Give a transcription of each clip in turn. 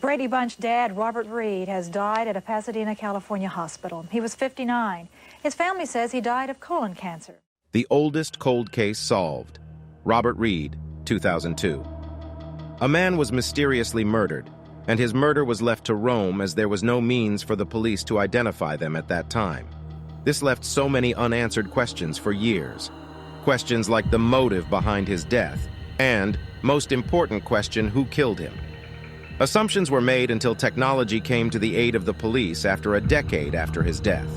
Brady Bunch dad, Robert Reed, has died at a Pasadena, California hospital. He was 59. His family says he died of colon cancer. The oldest cold case solved. Robert Reed, 2002. A man was mysteriously murdered, and his murder was left to roam as there was no means for the police to identify them at that time. This left so many unanswered questions for years. Questions like the motive behind his death, and, most important question, who killed him? Assumptions were made until technology came to the aid of the police after a decade after his death.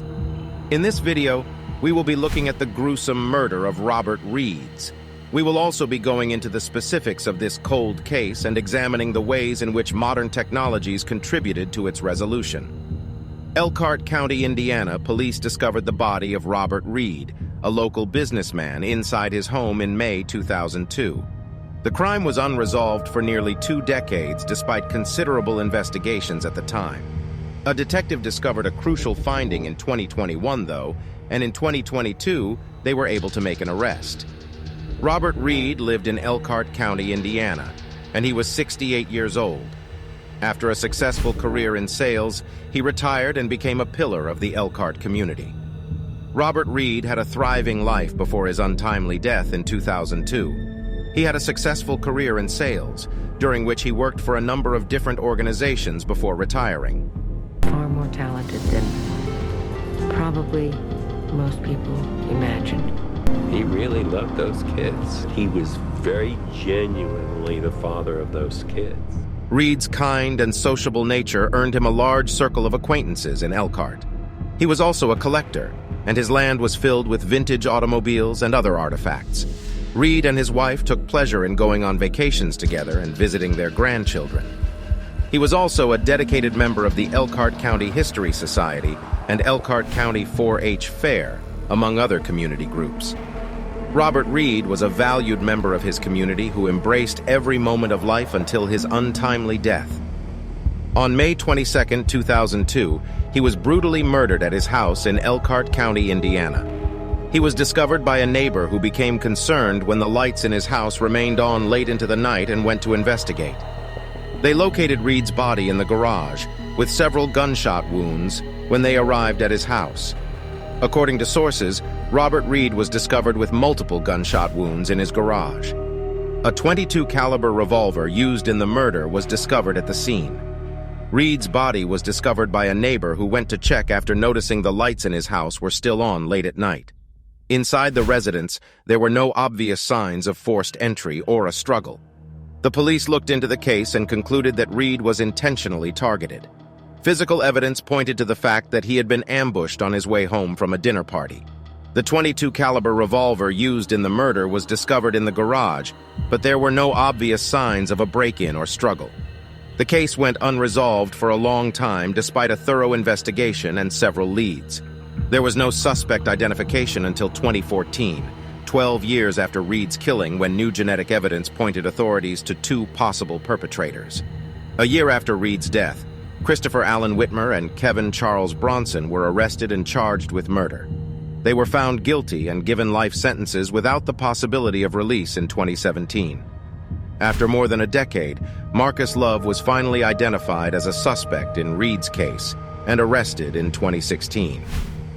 In this video, we will be looking at the gruesome murder of Robert Reed. We will also be going into the specifics of this cold case and examining the ways in which modern technologies contributed to its resolution. Elkhart County, Indiana, police discovered the body of Robert Reed, a local businessman, inside his home in May 2002. The crime was unresolved for nearly 2 decades despite considerable investigations at the time. A detective discovered a crucial finding in 2021, though, and in 2022, they were able to make an arrest. Robert Reed lived in Elkhart County, Indiana, and he was 68 years old. After a successful career in sales, he retired and became a pillar of the Elkhart community. Robert Reed had a thriving life before his untimely death in 2002. He had a successful career in sales, during which he worked for a number of different organizations before retiring. Far more talented than probably most people imagined. He really loved those kids. He was very genuinely the father of those kids. Reed's kind and sociable nature earned him a large circle of acquaintances in Elkhart. He was also a collector, and his land was filled with vintage automobiles and other artifacts. Reed and his wife took pleasure in going on vacations together and visiting their grandchildren. He was also a dedicated member of the Elkhart County History Society and Elkhart County 4-H Fair, among other community groups. Robert Reed was a valued member of his community who embraced every moment of life until his untimely death. On May 22, 2002, he was brutally murdered at his house in Elkhart County, Indiana. He was discovered by a neighbor who became concerned when the lights in his house remained on late into the night and went to investigate. They located Reed's body in the garage, with several gunshot wounds, when they arrived at his house. According to sources, Robert Reed was discovered with multiple gunshot wounds in his garage. A .22 caliber revolver used in the murder was discovered at the scene. Reed's body was discovered by a neighbor who went to check after noticing the lights in his house were still on late at night. Inside the residence, there were no obvious signs of forced entry or a struggle. The police looked into the case and concluded that Reed was intentionally targeted. Physical evidence pointed to the fact that he had been ambushed on his way home from a dinner party. The .22 caliber revolver used in the murder was discovered in the garage, but there were no obvious signs of a break-in or struggle. The case went unresolved for a long time despite a thorough investigation and several leads. There was no suspect identification until 2014, 12 years after Reed's killing, when new genetic evidence pointed authorities to 2 possible perpetrators. A year after Reed's death, Christopher Allen Whitmer and Kevin Charles Bronson were arrested and charged with murder. They were found guilty and given life sentences without the possibility of release in 2017. After more than a decade, Marcus Love was finally identified as a suspect in Reed's case and arrested in 2016.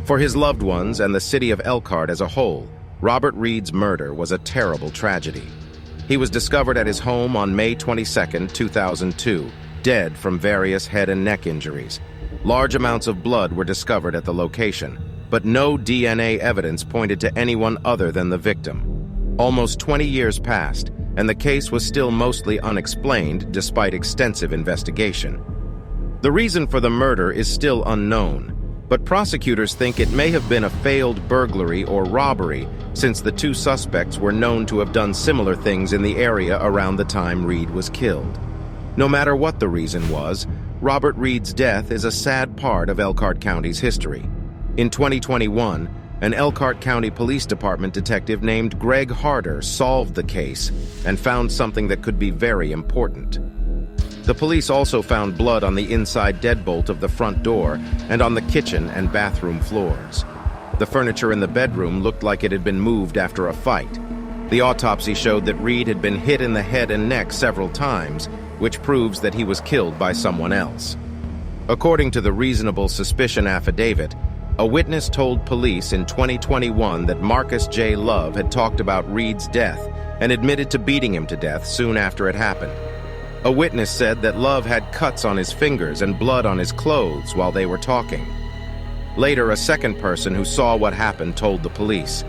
For his loved ones and the city of Elkhart as a whole, Robert Reed's murder was a terrible tragedy. He was discovered at his home on May 22, 2002, dead from various head and neck injuries. Large amounts of blood were discovered at the location, but no DNA evidence pointed to anyone other than the victim. Almost 20 years passed, and the case was still mostly unexplained despite extensive investigation. The reason for the murder is still unknown, but prosecutors think it may have been a failed burglary or robbery, since the 2 suspects were known to have done similar things in the area around the time Reed was killed. No matter what the reason was, Robert Reed's death is a sad part of Elkhart County's history. In 2021, an Elkhart County Police Department detective named Greg Harder solved the case and found something that could be very important. The police also found blood on the inside deadbolt of the front door and on the kitchen and bathroom floors. The furniture in the bedroom looked like it had been moved after a fight. The autopsy showed that Reed had been hit in the head and neck several times, which proves that he was killed by someone else. According to the reasonable suspicion affidavit, a witness told police in 2021 that Marcus J. Love had talked about Reed's death and admitted to beating him to death soon after it happened. A witness said that Love had cuts on his fingers and blood on his clothes while they were talking. Later, a second person who saw what happened told the police.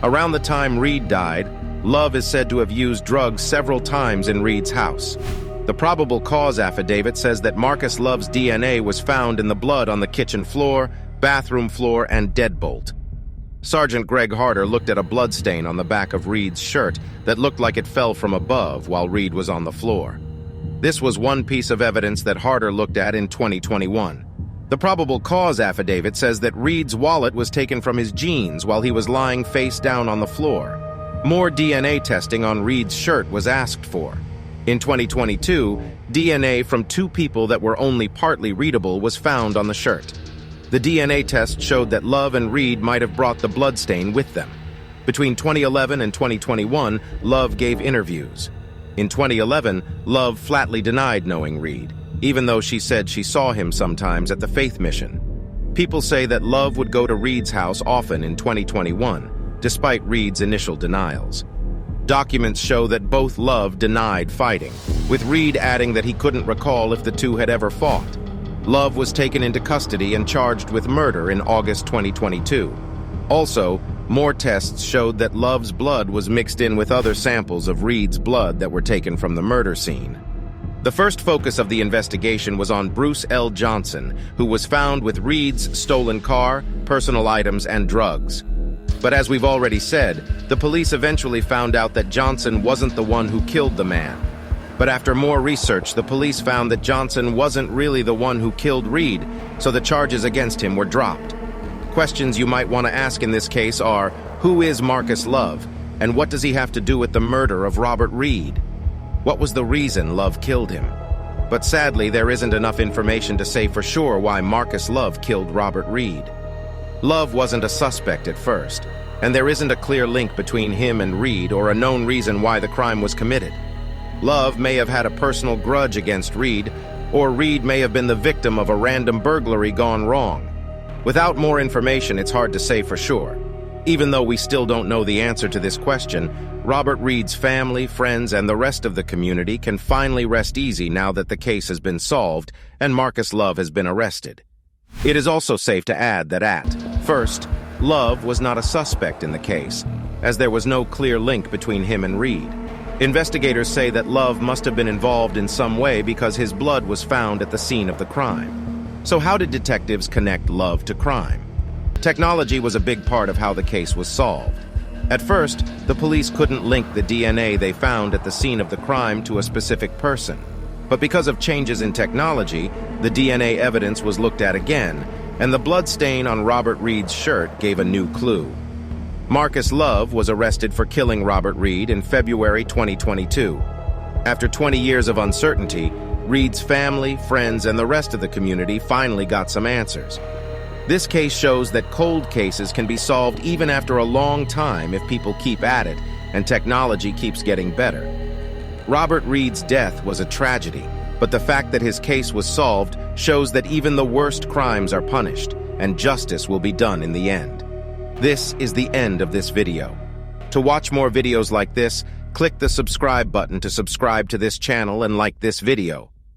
Around the time Reed died, Love is said to have used drugs several times in Reed's house. The probable cause affidavit says that Marcus Love's DNA was found in the blood on the kitchen floor, bathroom floor, and deadbolt. Sergeant Greg Harder looked at a bloodstain on the back of Reed's shirt that looked like it fell from above while Reed was on the floor. This was one piece of evidence that Harder looked at in 2021. The probable cause affidavit says that Reed's wallet was taken from his jeans while he was lying face down on the floor. More DNA testing on Reed's shirt was asked for. In 2022, DNA from two people that were only partly readable was found on the shirt. The DNA test showed that Love and Reed might have brought the bloodstain with them. Between 2011 and 2021, Love gave interviews. In 2011, Love flatly denied knowing Reed, even though she said she saw him sometimes at the Faith Mission. People say that Love would go to Reed's house often in 2021, despite Reed's initial denials. Documents show that both Love denied fighting, with Reed adding that he couldn't recall if the two had ever fought. Love was taken into custody and charged with murder in August 2022. Also, more tests showed that Love's blood was mixed in with other samples of Reed's blood that were taken from the murder scene. The first focus of the investigation was on Bruce L. Johnson, who was found with Reed's stolen car, personal items, and drugs. But as we've already said, the police eventually found out that Johnson wasn't the one who killed the man. But after more research, the police found that Johnson wasn't really the one who killed Reed, so the charges against him were dropped. Questions you might want to ask in this case are, who is Marcus Love, and what does he have to do with the murder of Robert Reed? What was the reason Love killed him? But sadly, there isn't enough information to say for sure why Marcus Love killed Robert Reed. Love wasn't a suspect at first, and there isn't a clear link between him and Reed or a known reason why the crime was committed. Love may have had a personal grudge against Reed, or Reed may have been the victim of a random burglary gone wrong. Without more information, it's hard to say for sure. Even though we still don't know the answer to this question, Robert Reed's family, friends, and the rest of the community can finally rest easy now that the case has been solved and Marcus Love has been arrested. It is also safe to add that at first, Love was not a suspect in the case, as there was no clear link between him and Reed. Investigators say that Love must have been involved in some way because his blood was found at the scene of the crime. So how did detectives connect Love to crime? Technology was a big part of how the case was solved. At first, the police couldn't link the DNA they found at the scene of the crime to a specific person. But because of changes in technology, the DNA evidence was looked at again, and the blood stain on Robert Reed's shirt gave a new clue. Marcus Love was arrested for killing Robert Reed in February 2022. After 20 years of uncertainty, Reed's family, friends, and the rest of the community finally got some answers. This case shows that cold cases can be solved even after a long time if people keep at it and technology keeps getting better. Robert Reed's death was a tragedy, but the fact that his case was solved shows that even the worst crimes are punished, and justice will be done in the end. This is the end of this video. To watch more videos like this, click the subscribe button to subscribe to this channel and like this video.